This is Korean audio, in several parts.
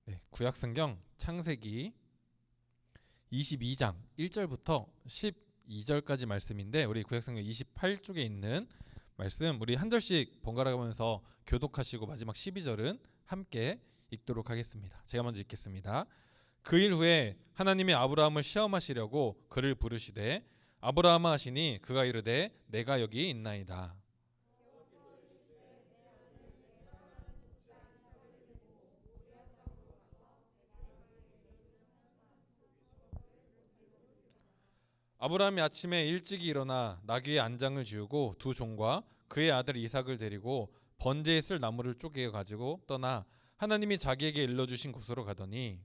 네, 구약성경 창세기 22장 1절부터 12절까지 말씀인데 우리 구약성경 28쪽에 있는 말씀 우리 한 절씩 번갈아 가면서 교독하시고 마지막 12절은 함께 읽도록 하겠습니다. 제가 먼저 읽겠습니다. 그 일 후에 하나님이 아브라함을 시험하시려고 그를 부르시되 아브라함아 하시니 그가 이르되 내가 여기 있나이다. 아브라함이 아침에 일찍이 일어나 나귀의 안장을 지우고 두 종과 그의 아들 이삭을 데리고 번제에 쓸 나무를 쪼개 가지고 떠나 하나님이 자기에게 일러주신 곳으로 가더니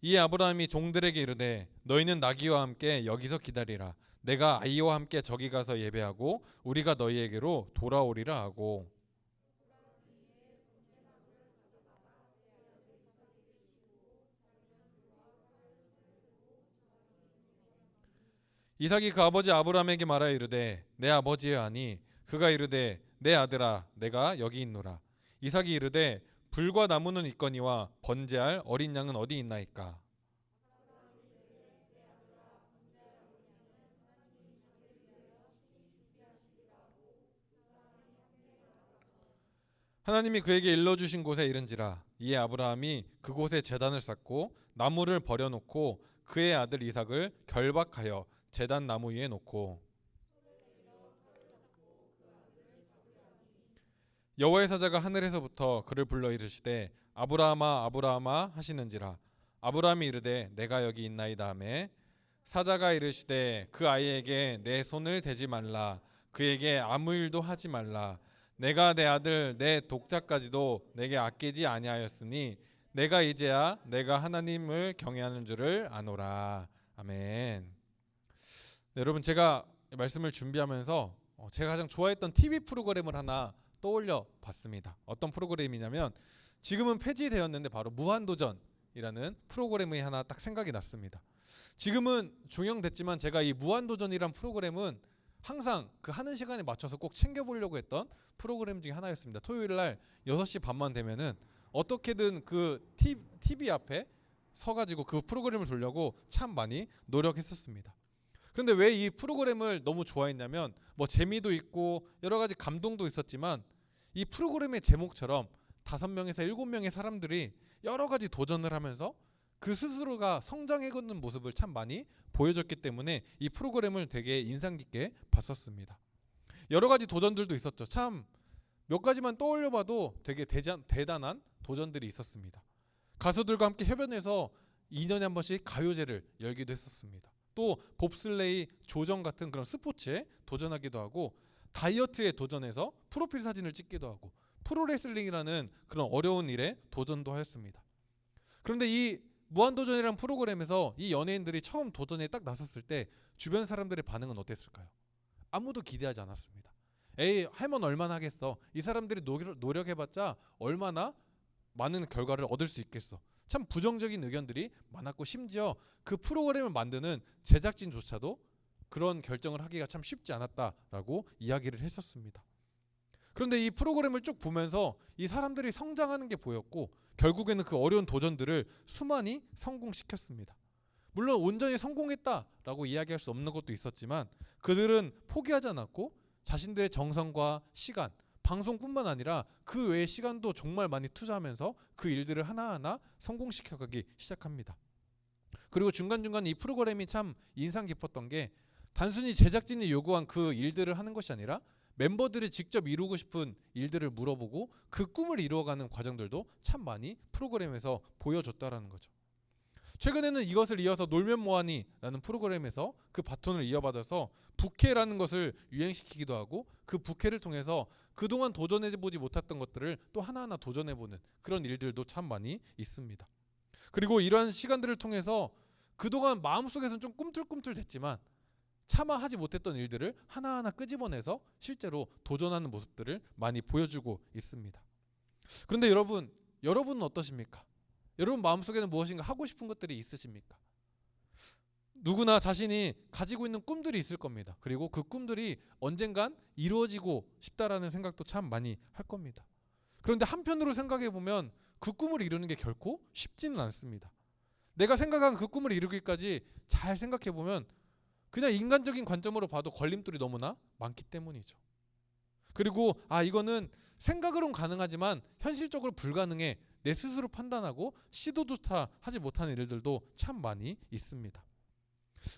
이에 아브라함이 종들에게 이르되 너희는 나귀와 함께 여기서 기다리라. 내가 아이와 함께 저기 가서 예배하고 우리가 너희에게로 돌아오리라 하고 이삭이 그 아버지 아브라함에게 말하여 이르되 내 아버지여 하니 그가 이르되 내 아들아 내가 여기 있노라. 이삭이 이르되 불과 나무는 있거니와 번제할 어린 양은 어디 있나이까. 하나님이 그에게 일러주신 곳에 이른지라. 이에 아브라함이 그곳에 제단을 쌓고 나무를 버려놓고 그의 아들 이삭을 결박하여 제단 나무 위에 놓고 여호와의 사자가 하늘에서부터 그를 불러 이르시되 아브라함아 아브라함아 하시는지라. 아브라함이 이르되 내가 여기 있나이다 하매 사자가 이르시되 그 아이에게 내 손을 대지 말라. 그에게 아무 일도 하지 말라. 내가 내 아들 내 독자까지도 내게 아끼지 아니하였으니 내가 이제야 내가 하나님을 경외하는 줄을 아노라. 아멘. 네, 여러분 제가 말씀을 준비하면서 제가 가장 좋아했던 TV 프로그램을 하나 떠올려 봤습니다. 어떤 프로그램이냐면 지금은 폐지되었는데 바로 무한도전이라는 프로그램이 하나 딱 생각이 났습니다. 지금은 종영됐지만 제가 이 무한도전이란 프로그램은 항상 그 하는 시간에 맞춰서 꼭 챙겨보려고 했던 프로그램 중에 하나였습니다. 토요일 날 6시 반만 되면은 어떻게든 그 TV 앞에 서가지고 그 프로그램을 보려고 참 많이 노력했었습니다. 그런데 왜 이 프로그램을 너무 좋아했냐면 뭐 재미도 있고 여러 가지 감동도 있었지만 이 프로그램의 제목처럼 5명에서 7명의 사람들이 여러 가지 도전을 하면서 그 스스로가 성장해가는 모습을 참 많이 보여줬기 때문에 이 프로그램을 되게 인상 깊게 봤었습니다. 여러 가지 도전들도 있었죠. 참 몇 가지만 떠올려봐도 되게 대단한 도전들이 있었습니다. 가수들과 함께 협연해서 2년에 한 번씩 가요제를 열기도 했었습니다. 또 봅슬레이, 조정 같은 그런 스포츠에 도전하기도 하고 다이어트에 도전해서 프로필 사진을 찍기도 하고 프로레슬링이라는 그런 어려운 일에 도전도 하였습니다. 그런데 이 무한도전이라는 프로그램에서 이 연예인들이 처음 도전에 딱 나섰을 때 주변 사람들의 반응은 어땠을까요? 아무도 기대하지 않았습니다. 에이 하면 얼마나 하겠어. 이 사람들이 노력해봤자 얼마나 많은 결과를 얻을 수 있겠어. 참 부정적인 의견들이 많았고 심지어 그 프로그램을 만드는 제작진조차도 그런 결정을 하기가 참 쉽지 않았다라고 이야기를 했었습니다. 그런데 이 프로그램을 쭉 보면서 이 사람들이 성장하는 게 보였고 결국에는 그 어려운 도전들을 수많이 성공시켰습니다. 물론 온전히 성공했다라고 이야기할 수 없는 것도 있었지만 그들은 포기하지 않았고 자신들의 정성과 시간, 방송뿐만 아니라 그 외의 시간도 정말 많이 투자하면서 그 일들을 하나하나 성공시켜가기 시작합니다. 그리고 중간중간 이 프로그램이 참 인상 깊었던 게 단순히 제작진이 요구한 그 일들을 하는 것이 아니라 멤버들이 직접 이루고 싶은 일들을 물어보고 그 꿈을 이루어가는 과정들도 참 많이 프로그램에서 보여줬다라는 거죠. 최근에는 이것을 이어서 놀면 뭐하니라는 프로그램에서 그 바톤을 이어받아서 부캐라는 것을 유행시키기도 하고 그 부캐를 통해서 그동안 도전해보지 못했던 것들을 또 하나하나 도전해보는 그런 일들도 참 많이 있습니다. 그리고 이러한 시간들을 통해서 그동안 마음속에서는 좀 꿈틀꿈틀댔지만 차마 하지 못했던 일들을 하나하나 끄집어내서 실제로 도전하는 모습들을 많이 보여주고 있습니다. 그런데 여러분은 어떠십니까? 여러분 마음속에는 무엇인가 하고 싶은 것들이 있으십니까? 누구나 자신이 가지고 있는 꿈들이 있을 겁니다. 그리고 그 꿈들이 언젠간 이루어지고 싶다라는 생각도 참 많이 할 겁니다. 그런데 한편으로 생각해 보면 그 꿈을 이루는 게 결코 쉽지는 않습니다. 내가 생각한 그 꿈을 이루기까지 잘 생각해 보면 그냥 인간적인 관점으로 봐도 걸림돌이 너무나 많기 때문이죠. 그리고 이거는 생각으론 가능하지만 현실적으로 불가능해, 내 스스로 판단하고 시도조차 하지 못하는 일들도 참 많이 있습니다.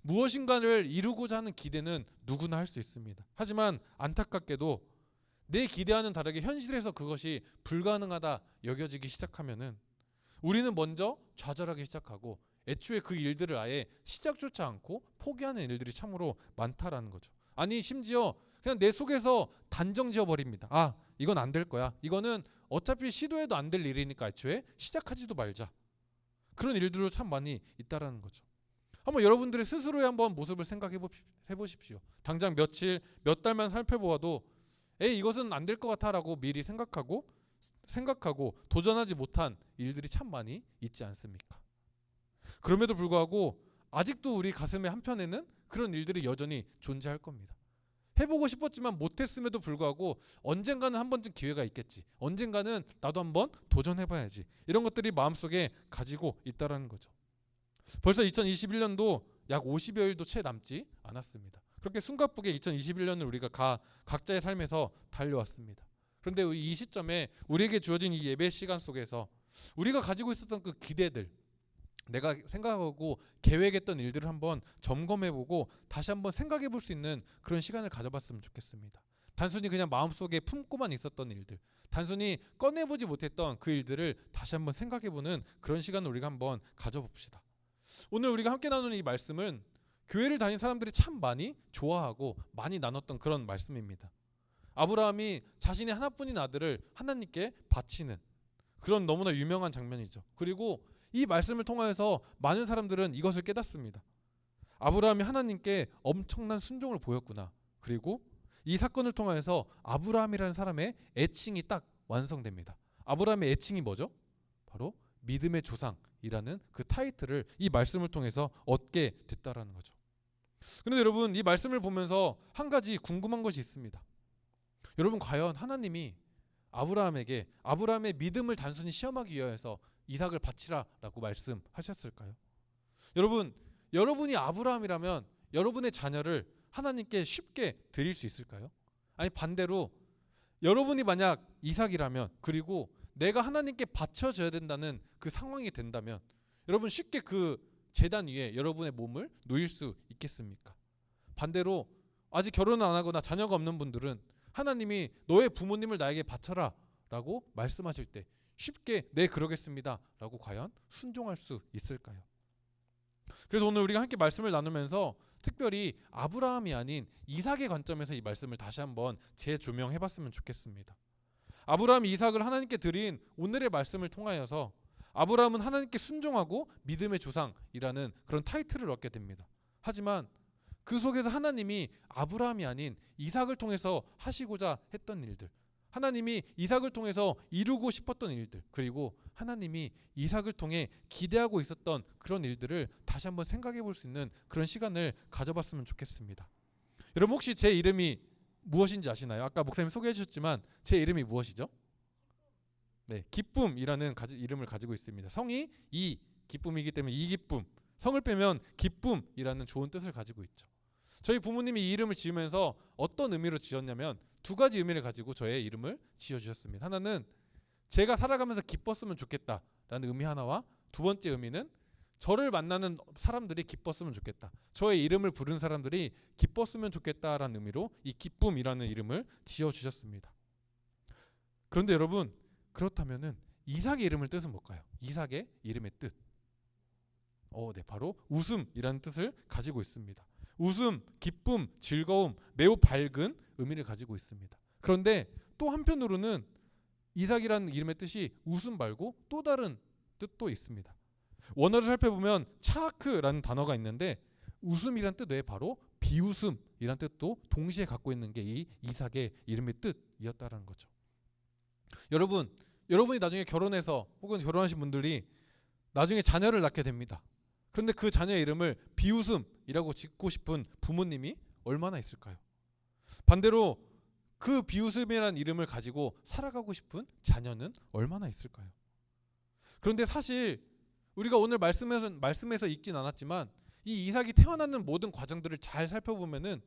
무엇인가를 이루고자 하는 기대는 누구나 할 수 있습니다. 하지만 안타깝게도 내 기대와는 다르게 현실에서 그것이 불가능하다 여겨지기 시작하면은 우리는 먼저 좌절하기 시작하고 애초에 그 일들을 아예 시작조차 않고 포기하는 일들이 참으로 많다라는 거죠. 아니 심지어 그냥 내 속에서 단정 지어버립니다. 이건 안 될 거야. 이거는 어차피 시도해도 안 될 일이니까 애초에 시작하지도 말자. 그런 일들도 참 많이 있다라는 거죠. 한번 여러분들의 스스로의 한번 모습을 생각해 보십시오. 당장 며칠, 몇 달만 살펴보아도 이것은 안 될 것 같아라고 미리 생각하고 도전하지 못한 일들이 참 많이 있지 않습니까? 그럼에도 불구하고 아직도 우리 가슴의 한편에는 그런 일들이 여전히 존재할 겁니다. 해보고 싶었지만 못했음에도 불구하고 언젠가는 한 번쯤 기회가 있겠지. 언젠가는 나도 한번 도전해봐야지. 이런 것들이 마음속에 가지고 있다라는 거죠. 벌써 2021년도 약 50여일도 채 남지 않았습니다. 그렇게 숨가쁘게 2021년을 우리가 각자의 삶에서 달려왔습니다. 그런데 이 시점에 우리에게 주어진 이 예배 시간 속에서 우리가 가지고 있었던 그 기대들, 내가 생각하고 계획했던 일들을 한번 점검해보고 다시 한번 생각해볼 수 있는 그런 시간을 가져봤으면 좋겠습니다. 단순히 그냥 마음속에 품고만 있었던 일들, 단순히 꺼내보지 못했던 그 일들을 다시 한번 생각해보는 그런 시간을 우리가 한번 가져봅시다. 오늘 우리가 함께 나누는 이 말씀은 교회를 다닌 사람들이 참 많이 좋아하고 많이 나눴던 그런 말씀입니다. 아브라함이 자신의 하나뿐인 아들을 하나님께 바치는 그런 너무나 유명한 장면이죠. 그리고 이 말씀을 통하여서 많은 사람들은 이것을 깨닫습니다. 아브라함이 하나님께 엄청난 순종을 보였구나. 그리고 이 사건을 통하여서 아브라함이라는 사람의 애칭이 딱 완성됩니다. 아브라함의 애칭이 뭐죠? 바로 믿음의 조상이라는 그 타이틀을 이 말씀을 통해서 얻게 됐다라는 거죠. 그런데 여러분, 이 말씀을 보면서 한 가지 궁금한 것이 있습니다. 여러분, 과연 하나님이 아브라함에게 아브라함의 믿음을 단순히 시험하기 위해서 이삭을 바치라라고 말씀하셨을까요? 여러분, 여러분이 아브라함이라면 여러분의 자녀를 하나님께 쉽게 드릴 수 있을까요? 아니 반대로 여러분이 만약 이삭이라면, 그리고 내가 하나님께 바쳐줘야 된다는 그 상황이 된다면 여러분 쉽게 그 제단 위에 여러분의 몸을 놓일 수 있겠습니까? 반대로 아직 결혼을 안 하거나 자녀가 없는 분들은 하나님이 너의 부모님을 나에게 바쳐라 라고 말씀하실 때 쉽게 네 그러겠습니다 라고 과연 순종할 수 있을까요? 그래서 오늘 우리가 함께 말씀을 나누면서 특별히 아브라함이 아닌 이삭의 관점에서 이 말씀을 다시 한번 재조명해봤으면 좋겠습니다. 아브라함이 이삭을 하나님께 드린 오늘의 말씀을 통하여서 아브라함은 하나님께 순종하고 믿음의 조상이라는 그런 타이틀을 얻게 됩니다. 하지만 그 속에서 하나님이 아브라함이 아닌 이삭을 통해서 하시고자 했던 일들, 하나님이 이삭을 통해서 이루고 싶었던 일들, 그리고 하나님이 이삭을 통해 기대하고 있었던 그런 일들을 다시 한번 생각해 볼 수 있는 그런 시간을 가져봤으면 좋겠습니다. 여러분 혹시 제 이름이 무엇인지 아시나요? 아까 목사님 소개해 주셨지만 제 이름이 무엇이죠? 네, 기쁨이라는 이름을 가지고 있습니다. 성이 이 기쁨이기 때문에 이 기쁨, 성을 빼면 기쁨이라는 좋은 뜻을 가지고 있죠. 저희 부모님이 이 이름을 지으면서 어떤 의미로 지었냐면 두 가지 의미를 가지고 저의 이름을 지어주셨습니다. 하나는 제가 살아가면서 기뻤으면 좋겠다라는 의미 하나와, 두 번째 의미는 저를 만나는 사람들이 기뻤으면 좋겠다, 저의 이름을 부른 사람들이 기뻤으면 좋겠다라는 의미로 이 기쁨이라는 이름을 지어주셨습니다. 그런데 여러분, 그렇다면은 이삭의 이름의 뜻은 뭘까요? 이삭의 이름의 뜻, 네, 바로 웃음이라는 뜻을 가지고 있습니다. 웃음, 기쁨, 즐거움, 매우 밝은 의미를 가지고 있습니다. 그런데 또 한편으로는 이삭이라는 이름의 뜻이 웃음 말고 또 다른 뜻도 있습니다. 원어를 살펴보면 차크라는 단어가 있는데 웃음이란 뜻 외에 바로 비웃음이란 뜻도 동시에 갖고 있는 게 이 이삭의 이름의 뜻이었다는 거죠. 여러분이 나중에 결혼해서 혹은 결혼하신 분들이 나중에 자녀를 낳게 됩니다. 그런데 그 자녀의 이름을 비웃음이라고 짓고 싶은 부모님이 얼마나 있을까요? 반대로 그 비웃음이라는 이름을 가지고 살아가고 싶은 자녀는 얼마나 있을까요? 그런데 사실 우리가 오늘 말씀에서 읽진 않았지만 이 이삭이 태어나는 모든 과정들을 잘 살펴보면은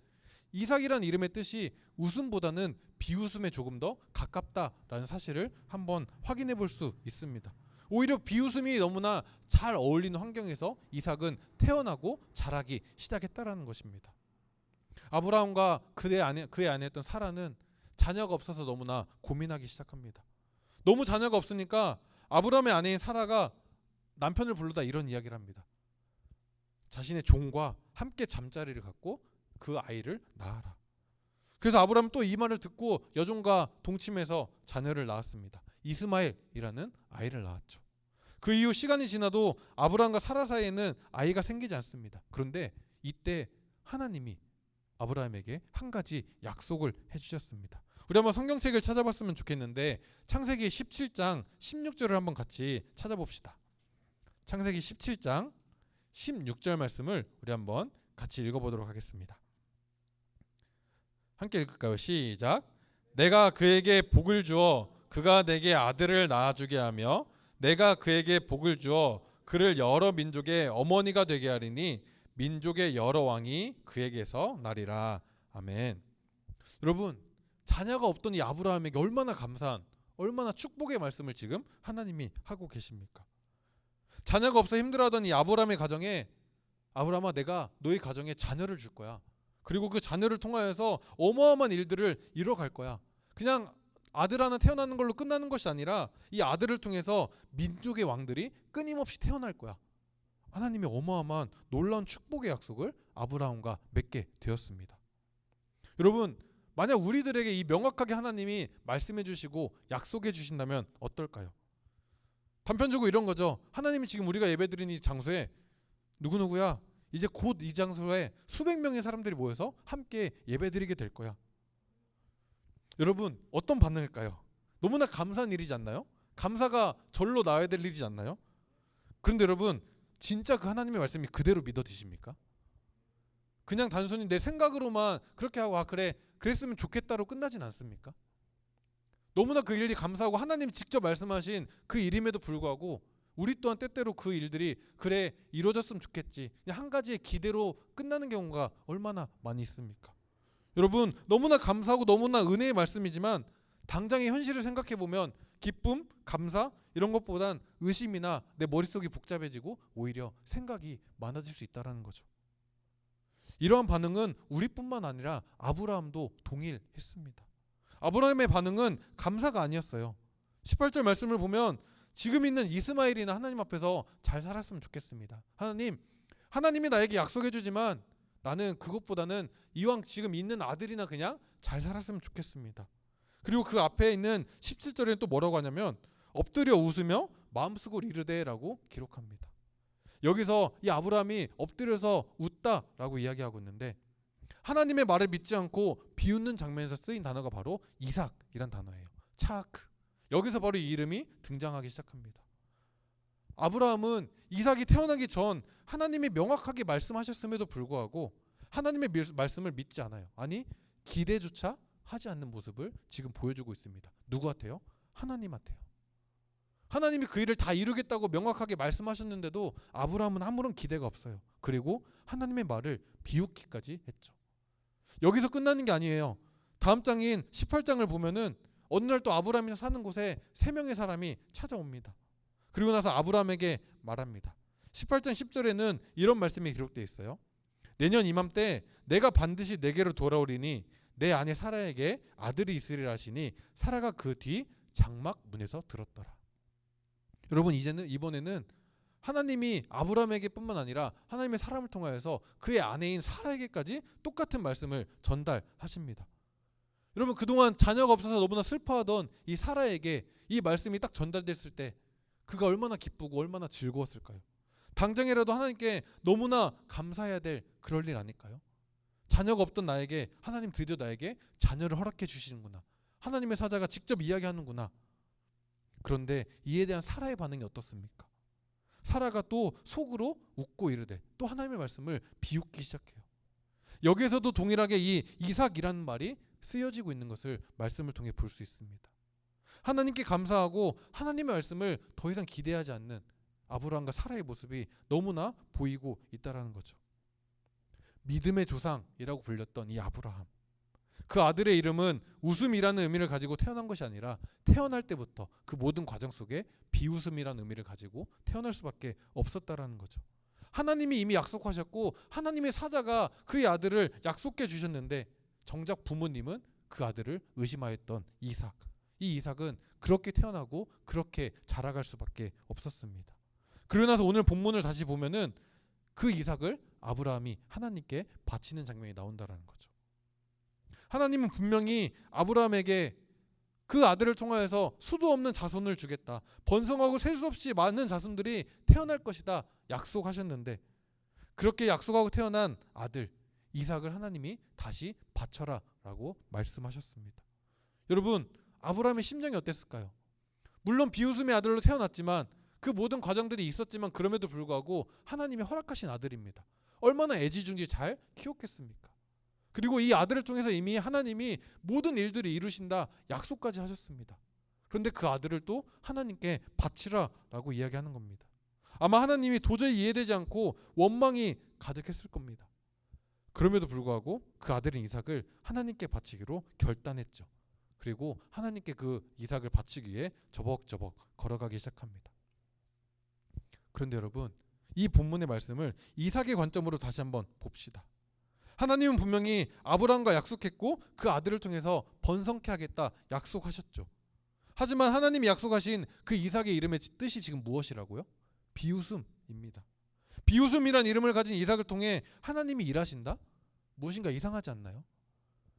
이삭이라는 이름의 뜻이 웃음보다는 비웃음에 조금 더 가깝다라는 사실을 한번 확인해 볼 수 있습니다. 오히려 비웃음이 너무나 잘 어울리는 환경에서 이삭은 태어나고 자라기 시작했다라는 것입니다. 아브라함과 그의 아내였던 사라는 자녀가 없어서 너무나 고민하기 시작합니다. 너무 자녀가 없으니까 아브라함의 아내인 사라가 남편을 불러다 이런 이야기를 합니다. 자신의 종과 함께 잠자리를 갖고 그 아이를 낳아라. 그래서 아브라함은 또 이 말을 듣고 여종과 동침해서 자녀를 낳았습니다. 이스마엘이라는 아이를 낳았죠. 그 이후 시간이 지나도 아브라함과 사라 사이에는 아이가 생기지 않습니다. 그런데 이때 하나님이 아브라함에게 한 가지 약속을 해주셨습니다. 우리 한번 성경책을 찾아봤으면 좋겠는데 창세기 17장 16절을 한번 같이 찾아봅시다. 창세기 17장 16절 말씀을 우리 한번 같이 읽어보도록 하겠습니다. 함께 읽을까요? 시작. 내가 그에게 복을 주어 그가 내게 아들을 낳아주게 하며 내가 그에게 복을 주어 그를 여러 민족의 어머니가 되게 하리니 민족의 여러 왕이 그에게서 나리라. 아멘. 여러분, 자녀가 없던 이 아브라함에게 얼마나 감사한, 얼마나 축복의 말씀을 지금 하나님이 하고 계십니까? 자녀가 없어 힘들어하던 이 아브라함의 가정에 아브라함아, 내가 너희 가정에 자녀를 줄 거야. 그리고 그 자녀를 통하여서 어마어마한 일들을 이뤄갈 거야. 그냥 아들 하나 태어나는 걸로 끝나는 것이 아니라 이 아들을 통해서 민족의 왕들이 끊임없이 태어날 거야. 하나님이 어마어마한 놀라운 축복의 약속을 아브라함과 맺게 되었습니다. 여러분, 만약 우리들에게 이 명확하게 하나님이 말씀해 주시고 약속해 주신다면 어떨까요? 단편적으로 이런 거죠. 하나님이 지금 우리가 예배드리는 이 장소에 누구누구야, 이제 곧 이 장소에 수백 명의 사람들이 모여서 함께 예배드리게 될 거야. 여러분, 어떤 반응일까요? 너무나 감사한 일이지 않나요? 감사가 절로 나와야 될 일이지 않나요? 그런데 여러분, 진짜 그 하나님의 말씀이 그대로 믿어지십니까? 그냥 단순히 내 생각으로만 그렇게 하고 그래 그랬으면 좋겠다로 끝나진 않습니까? 너무나 그 일이 감사하고 하나님이 직접 말씀하신 그 일임에도 불구하고 우리 또한 때때로 그 일들이 그래 이루어졌으면 좋겠지, 그냥 한 가지의 기대로 끝나는 경우가 얼마나 많이 있습니까? 여러분, 너무나 감사하고 너무나 은혜의 말씀이지만 당장의 현실을 생각해 보면 기쁨, 감사 이런 것보단 의심이나 내 머릿속이 복잡해지고 오히려 생각이 많아질 수 있다는 거죠. 이러한 반응은 우리뿐만 아니라 아브라함도 동일했습니다. 아브라함의 반응은 감사가 아니었어요. 18절 말씀을 보면 지금 있는 이스마엘이나 하나님 앞에서 잘 살았으면 좋겠습니다. 하나님이 나에게 약속해 주지만 나는 그것보다는 이왕 지금 있는 아들이나 그냥 잘 살았으면 좋겠습니다. 그리고 그 앞에 있는 17절에는 또 뭐라고 하냐면 엎드려 웃으며 마음속으로 이르되라고 기록합니다. 여기서 이 아브라함이 엎드려서 웃다라고 이야기하고 있는데 하나님의 말을 믿지 않고 비웃는 장면에서 쓰인 단어가 바로 이삭이란 단어예요. 차크. 여기서 바로 이 이름이 등장하기 시작합니다. 아브라함은 이삭이 태어나기 전 하나님이 명확하게 말씀하셨음에도 불구하고 하나님의 말씀을 믿지 않아요. 아니, 기대조차 하지 않는 모습을 지금 보여주고 있습니다. 누구한테요? 하나님한테요. 하나님이 그 일을 다 이루겠다고 명확하게 말씀하셨는데도 아브라함은 아무런 기대가 없어요. 그리고 하나님의 말을 비웃기까지 했죠. 여기서 끝나는 게 아니에요. 다음 장인 18장을 보면은 어느 날 또 아브라함이 사는 곳에 3명의 사람이 찾아옵니다. 그리고 나서 아브라함에게 말합니다. 18장 10절에는 이런 말씀이 기록되어 있어요. 내년 이맘때 내가 반드시 내게로 돌아오리니 내 아내 사라에게 아들이 있으리라 하시니 사라가 그 뒤 장막 문에서 들었더라. 여러분, 이번에는 하나님이 아브라함에게 뿐만 아니라 하나님의 사람을 통하여서 그의 아내인 사라에게까지 똑같은 말씀을 전달하십니다. 여러분, 그동안 자녀가 없어서 너무나 슬퍼하던 이 사라에게 이 말씀이 딱 전달됐을 때 그가 얼마나 기쁘고 얼마나 즐거웠을까요? 당장이라도 하나님께 너무나 감사해야 될 그럴 일 아닐까요? 자녀가 없던 나에게 하나님 드디어 나에게 자녀를 허락해 주시는구나. 하나님의 사자가 직접 이야기하는구나. 그런데 이에 대한 사라의 반응이 어떻습니까? 사라가 또 속으로 웃고 이르되 또 하나님의 말씀을 비웃기 시작해요. 여기에서도 동일하게 이 이삭이라는 말이 쓰여지고 있는 것을 말씀을 통해 볼 수 있습니다. 하나님께 감사하고 하나님의 말씀을 더 이상 기대하지 않는 아브라함과 사라의 모습이 너무나 보이고 있다라는 거죠. 믿음의 조상이라고 불렸던 이 아브라함, 그 아들의 이름은 웃음이라는 의미를 가지고 태어난 것이 아니라 태어날 때부터 그 모든 과정 속에 비웃음이라는 의미를 가지고 태어날 수밖에 없었다라는 거죠. 하나님이 이미 약속하셨고 하나님의 사자가 그의 아들을 약속해 주셨는데 정작 부모님은 그 아들을 의심하였던 이삭. 이 이삭은 그렇게 태어나고 그렇게 자라갈 수밖에 없었습니다. 그러고 나서 오늘 본문을 다시 보면은 그 이삭을 아브라함이 하나님께 바치는 장면이 나온다라는 거죠. 하나님은 분명히 아브라함에게 그 아들을 통하여서 수도 없는 자손을 주겠다. 번성하고 셀 수 없이 많은 자손들이 태어날 것이다. 약속하셨는데 그렇게 약속하고 태어난 아들 이삭을 하나님이 다시 바쳐라 라고 말씀하셨습니다. 여러분, 아브라함의 심정이 어땠을까요? 물론 비웃음의 아들로 태어났지만 그 모든 과정들이 있었지만 그럼에도 불구하고 하나님이 허락하신 아들입니다. 얼마나 애지중지 잘 키웠겠습니까? 그리고 이 아들을 통해서 이미 하나님이 모든 일들을 이루신다 약속까지 하셨습니다. 그런데 그 아들을 또 하나님께 바치라 라고 이야기하는 겁니다. 아마 하나님이 도저히 이해되지 않고 원망이 가득했을 겁니다. 그럼에도 불구하고 그 아들인 이삭을 하나님께 바치기로 결단했죠. 그리고 하나님께 그 이삭을 바치기 위해 저벅저벅 걸어가기 시작합니다. 그런데 여러분, 이 본문의 말씀을 이삭의 관점으로 다시 한번 봅시다. 하나님은 분명히 아브라함과 약속했고 그 아들을 통해서 번성케 하겠다 약속하셨죠. 하지만 하나님이 약속하신 그 이삭의 이름의 뜻이 지금 무엇이라고요? 비웃음입니다. 비웃음이란 이름을 가진 이삭을 통해 하나님이 일하신다? 무엇인가 이상하지 않나요?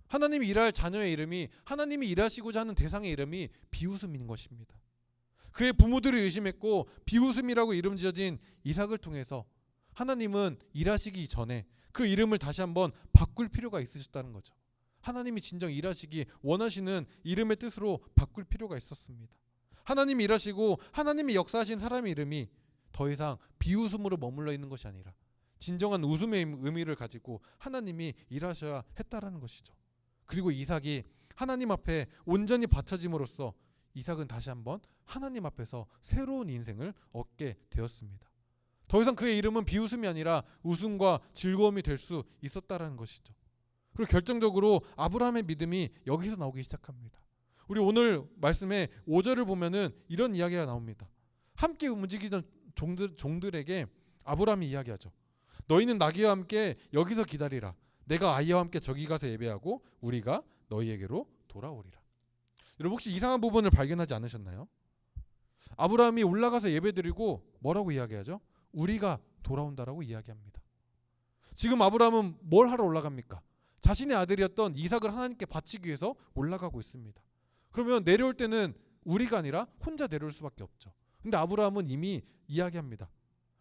하나님이 일할 자녀의 이름이, 하나님이 일하시고자 하는 대상의 이름이 비웃음인 것입니다. 그의 부모들이 의심했고 비웃음이라고 이름 지어진 이삭을 통해서 하나님은 일하시기 전에 그 이름을 다시 한번 바꿀 필요가 있으셨다는 거죠. 하나님이 진정 일하시기 원하시는 이름의 뜻으로 바꿀 필요가 있었습니다. 하나님이 일하시고 하나님이 역사하신 사람의 이름이 더 이상 비웃음으로 머물러 있는 것이 아니라 진정한 웃음의 의미를 가지고 하나님이 일하셔야 했다라는 것이죠. 그리고 이삭이 하나님 앞에 온전히 바쳐짐으로써 이삭은 다시 한번 하나님 앞에서 새로운 인생을 얻게 되었습니다. 더 이상 그의 이름은 비웃음이 아니라 웃음과 즐거움이 될 수 있었다라는 것이죠. 그리고 결정적으로 아브라함의 믿음이 여기서 나오기 시작합니다. 우리 오늘 말씀의 5절을 보면은 이런 이야기가 나옵니다. 함께 움직이던 종들에게 아브라함이 이야기하죠. 너희는 나귀와 함께 여기서 기다리라. 내가 아이와 함께 저기 가서 예배하고 우리가 너희에게로 돌아오리라. 여러분, 혹시 이상한 부분을 발견하지 않으셨나요? 아브라함이 올라가서 예배드리고 뭐라고 이야기하죠? 우리가 돌아온다라고 이야기합니다. 지금 아브라함은 뭘 하러 올라갑니까? 자신의 아들이었던 이삭을 하나님께 바치기 위해서 올라가고 있습니다. 그러면 내려올 때는 우리가 아니라 혼자 내려올 수밖에 없죠. 근데 아브라함은 이미 이야기합니다.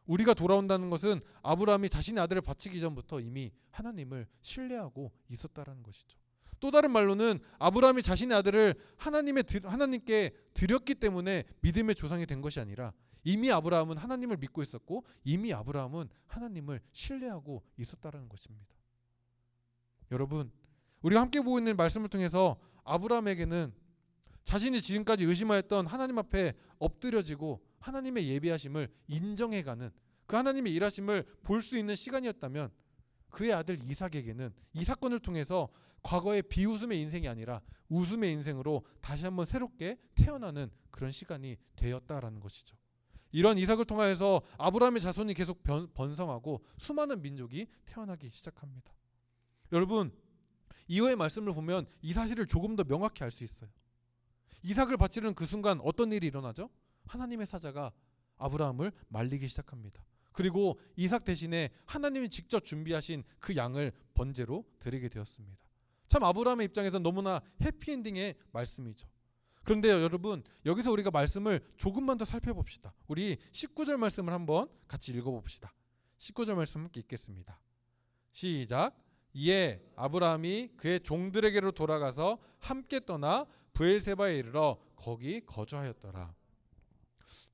우리가 돌아온다는 것은 아브라함이 자신의 아들을 바치기 전부터 이미 하나님을 신뢰하고 있었다라는 것이죠. 또 다른 말로는 아브라함이 자신의 아들을 하나님께 드렸기 때문에 믿음의 조상이 된 것이 아니라 이미 아브라함은 하나님을 믿고 있었고 이미 아브라함은 하나님을 신뢰하고 있었다라는 것입니다. 여러분, 우리가 함께 보고 있는 말씀을 통해서 아브라함에게는 자신이 지금까지 의심하였던 하나님 앞에 엎드려지고 하나님의 예비하심을 인정해가는 그 하나님의 일하심을 볼 수 있는 시간이었다면 그의 아들 이삭에게는 이 사건을 통해서 과거의 비웃음의 인생이 아니라 웃음의 인생으로 다시 한번 새롭게 태어나는 그런 시간이 되었다라는 것이죠. 이런 이삭을 통하여서 아브라함의 자손이 계속 번성하고 수많은 민족이 태어나기 시작합니다. 여러분, 이후의 말씀을 보면 이 사실을 조금 더 명확히 알 수 있어요. 이삭을 바치는 그 순간 어떤 일이 일어나죠? 하나님의 사자가 아브라함을 말리기 시작합니다. 그리고 이삭 대신에 하나님이 직접 준비하신 그 양을 번제로 드리게 되었습니다. 참 아브라함의 입장에서는 너무나 해피엔딩의 말씀이죠. 그런데 여러분, 여기서 우리가 말씀을 조금만 더 살펴봅시다. 우리 19절 말씀을 한번 같이 읽어봅시다. 19절 말씀 함께 읽겠습니다. 시작. 이에 아브라함이 그의 종들에게로 돌아가서 함께 떠나 브엘세바에 이르러 거기 거주하였더라.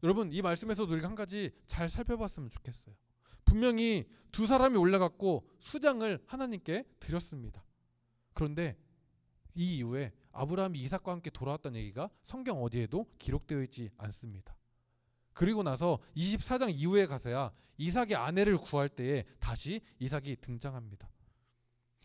여러분, 이 말씀에서도 우리가 한 가지 잘 살펴봤으면 좋겠어요. 분명히 두 사람이 올라갔고 수장을 하나님께 드렸습니다. 그런데 이 이후에 아브라함이 이삭과 함께 돌아왔다는 얘기가 성경 어디에도 기록되어 있지 않습니다. 그리고 나서 24장 이후에 가서야 이삭의 아내를 구할 때에 다시 이삭이 등장합니다.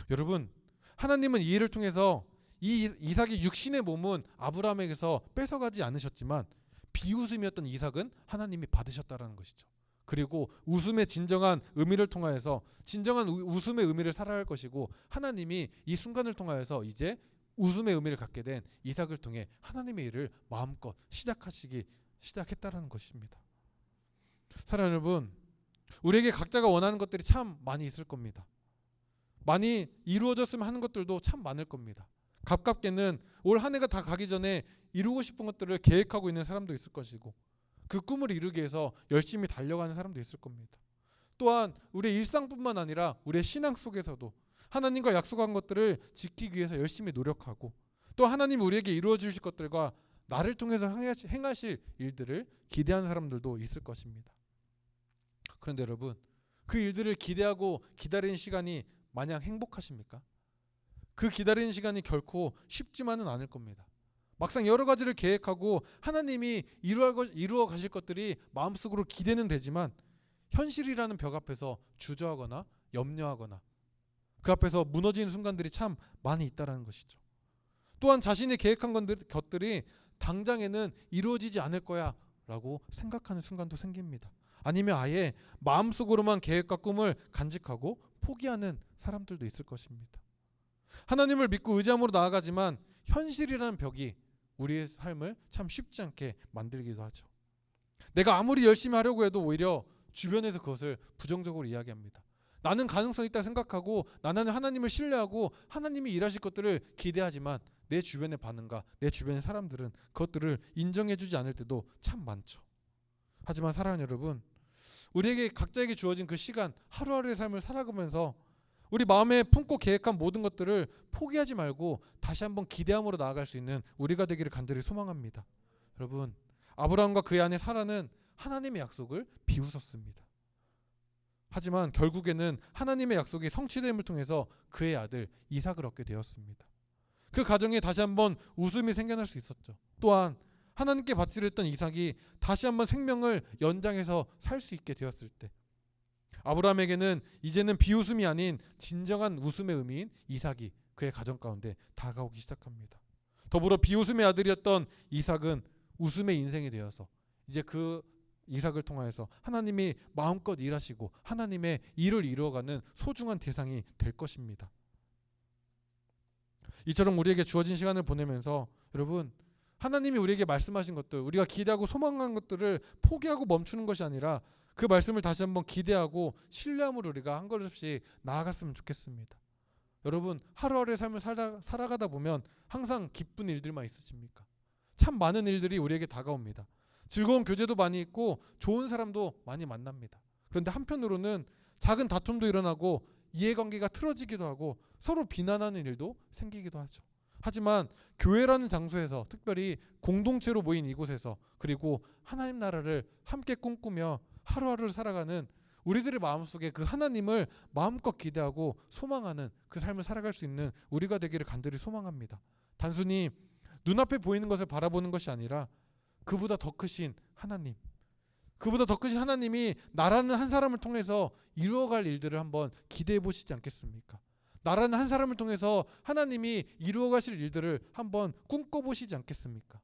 여러분, 하나님은 이 일을 통해서 이 이삭의 육신의 몸은 아브라함에게서 뺏어가지 않으셨지만 비웃음이었던 이삭은 하나님이 받으셨다라는 것이죠. 그리고 웃음의 진정한 의미를 통하여서 진정한 웃음의 의미를 살아갈 것이고, 하나님이 이 순간을 통하여서 이제 웃음의 의미를 갖게 된 이삭을 통해 하나님의 일을 마음껏 시작했다라는 것입니다. 사랑하는 여러분, 우리에게 각자가 원하는 것들이 참 많이 있을 겁니다. 많이 이루어졌으면 하는 것들도 참 많을 겁니다. 가깝게는 올 한 해가 다 가기 전에 이루고 싶은 것들을 계획하고 있는 사람도 있을 것이고, 그 꿈을 이루기 위해서 열심히 달려가는 사람도 있을 겁니다. 또한 우리의 일상뿐만 아니라 우리의 신앙 속에서도 하나님과 약속한 것들을 지키기 위해서 열심히 노력하고, 또 하나님이 우리에게 이루어 주실 것들과 나를 통해서 행하실 일들을 기대하는 사람들도 있을 것입니다. 그런데 여러분, 그 일들을 기대하고 기다리는 시간이 마냥 행복하십니까? 그 기다리는 시간이 결코 쉽지만은 않을 겁니다. 막상 여러 가지를 계획하고 하나님이 이루어 가실 것들이 마음속으로 기대는 되지만 현실이라는 벽 앞에서 주저하거나 염려하거나 그 앞에서 무너지는 순간들이 참 많이 있다는 것이죠. 또한 자신이 계획한 것들이 당장에는 이루어지지 않을 거야 라고 생각하는 순간도 생깁니다. 아니면 아예 마음속으로만 계획과 꿈을 간직하고 포기하는 사람들도 있을 것입니다. 하나님을 믿고 의지함으로 나아가지만 현실이라는 벽이 우리의 삶을 참 쉽지 않게 만들기도 하죠. 내가 아무리 열심히 하려고 해도 오히려 주변에서 그것을 부정적으로 이야기합니다. 나는 가능성이 있다 생각하고 나는 하나님을 신뢰하고 하나님이 일하실 것들을 기대하지만 내 주변의 반응과 내 주변의 사람들은 그것들을 인정해주지 않을 때도 참 많죠. 하지만 사랑하는 여러분, 우리에게 각자에게 주어진 그 시간, 하루하루의 삶을 살아가면서 우리 마음에 품고 계획한 모든 것들을 포기하지 말고 다시 한번 기대함으로 나아갈 수 있는 우리가 되기를 간절히 소망합니다. 여러분, 아브라함과 그의 아내 사라는 하나님의 약속을 비웃었습니다. 하지만 결국에는 하나님의 약속이 성취됨을 통해서 그의 아들 이삭을 얻게 되었습니다. 그 가정에 다시 한번 웃음이 생겨날 수 있었죠. 또한 하나님께 바치려 했던 이삭이 다시 한번 생명을 연장해서 살 수 있게 되었을 때 아브라함에게는 이제는 비웃음이 아닌 진정한 웃음의 의미인 이삭이 그의 가정 가운데 다가오기 시작합니다. 더불어 비웃음의 아들이었던 이삭은 웃음의 인생이 되어서 이제 그 이삭을 통하여서 하나님이 마음껏 일하시고 하나님의 일을 이루어가는 소중한 대상이 될 것입니다. 이처럼 우리에게 주어진 시간을 보내면서 여러분, 하나님이 우리에게 말씀하신 것들, 우리가 기대하고 소망한 것들을 포기하고 멈추는 것이 아니라 그 말씀을 다시 한번 기대하고 신뢰함으로 우리가 한 걸음씩 나아갔으면 좋겠습니다. 여러분, 하루하루의 삶을 살아가다 보면 항상 기쁜 일들만 있으십니까? 참 많은 일들이 우리에게 다가옵니다. 즐거운 교제도 많이 있고 좋은 사람도 많이 만납니다. 그런데 한편으로는 작은 다툼도 일어나고 이해관계가 틀어지기도 하고 서로 비난하는 일도 생기기도 하죠. 하지만 교회라는 장소에서, 특별히 공동체로 모인 이곳에서, 그리고 하나님 나라를 함께 꿈꾸며 하루하루를 살아가는 우리들의 마음속에 그 하나님을 마음껏 기대하고 소망하는 그 삶을 살아갈 수 있는 우리가 되기를 간절히 소망합니다. 단순히 눈앞에 보이는 것을 바라보는 것이 아니라 그보다 더 크신 하나님, 그보다 더 크신 하나님이 나라는 한 사람을 통해서 이루어갈 일들을 한번 기대해 보시지 않겠습니까? 나라는 한 사람을 통해서 하나님이 이루어가실 일들을 한번 꿈꿔보시지 않겠습니까?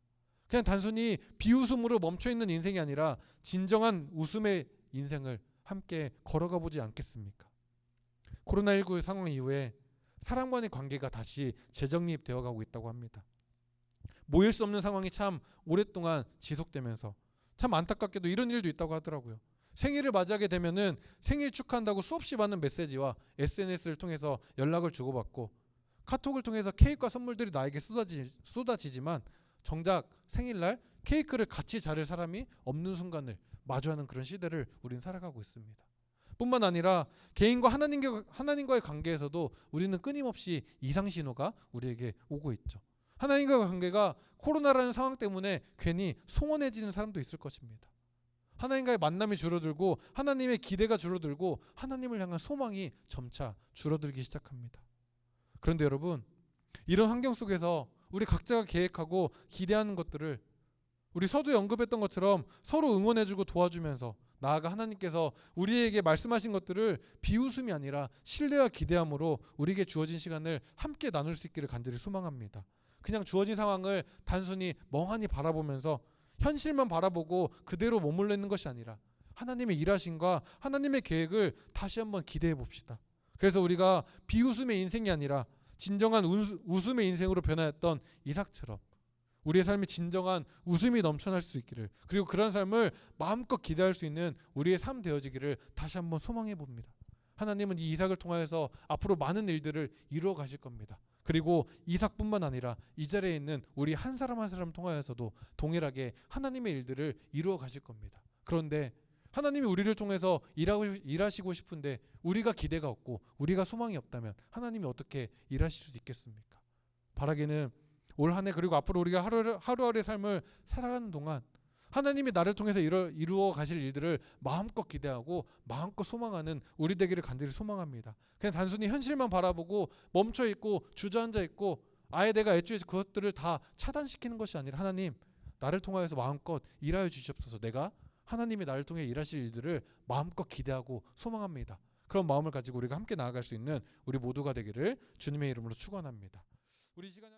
그냥 단순히 비웃음으로 멈춰있는 인생이 아니라 진정한 웃음의 인생을 함께 걸어가 보지 않겠습니까? 코로나19 상황 이후에 사람과의 관계가 다시 재정립되어 가고 있다고 합니다. 모일 수 없는 상황이 참 오랫동안 지속되면서 참 안타깝게도 이런 일도 있다고 하더라고요. 생일을 맞이하게 되면은 생일 축하한다고 수없이 많은 메시지와 SNS를 통해서 연락을 주고받고 카톡을 통해서 케이크와 선물들이 나에게 쏟아지지만 정작 생일날 케이크를 같이 자를 사람이 없는 순간을 마주하는 그런 시대를 우리는 살아가고 있습니다. 뿐만 아니라 개인과 하나님과의 관계에서도 우리는 끊임없이 이상 신호가 우리에게 오고 있죠. 하나님과의 관계가 코로나라는 상황 때문에 괜히 소원해지는 사람도 있을 것입니다. 하나님과의 만남이 줄어들고 하나님의 기대가 줄어들고 하나님을 향한 소망이 점차 줄어들기 시작합니다. 그런데 여러분, 이런 환경 속에서 우리 각자가 계획하고 기대하는 것들을 우리 서두에 언급했던 것처럼 서로 응원해주고 도와주면서 나아가 하나님께서 우리에게 말씀하신 것들을 비웃음이 아니라 신뢰와 기대함으로 우리에게 주어진 시간을 함께 나눌 수 있기를 간절히 소망합니다. 그냥 주어진 상황을 단순히 멍하니 바라보면서 현실만 바라보고 그대로 머물러 있는 것이 아니라 하나님의 일하심과 하나님의 계획을 다시 한번 기대해 봅시다. 그래서 우리가 비웃음의 인생이 아니라 진정한 웃음의 인생으로 변화했던 이삭처럼 우리의 삶이 진정한 웃음이 넘쳐날 수 있기를, 그리고 그런 삶을 마음껏 기대할 수 있는 우리의 삶 되어지기를 다시 한번 소망해 봅니다. 하나님은 이 이삭을 통하여서 앞으로 많은 일들을 이루어 가실 겁니다. 그리고 이삭뿐만 아니라 이 자리에 있는 우리 한 사람 한 사람 통하여서도 동일하게 하나님의 일들을 이루어 가실 겁니다. 그런데 하나님이 우리를 통해서 일하시고 싶은데 우리가 기대가 없고 우리가 소망이 없다면 하나님이 어떻게 일하실 수 있겠습니까? 바라기는 올 한 해 그리고 앞으로 우리가 하루하루의 삶을 살아가는 동안 하나님이 나를 통해서 이루어 가실 일들을 마음껏 기대하고 마음껏 소망하는 우리 되기를 간절히 소망합니다. 그냥 단순히 현실만 바라보고 멈춰있고 주저앉아있고 아예 내가 애초에 그것들을 다 차단시키는 것이 아니라 하나님, 나를 통하여서 마음껏 일하여 주시옵소서. 내가 하나님이 나를 통해 일하실 일들을 마음껏 기대하고 소망합니다. 그런 마음을 가지고 우리가 함께 나아갈 수 있는 우리 모두가 되기를 주님의 이름으로 축원합니다. 우리 시간이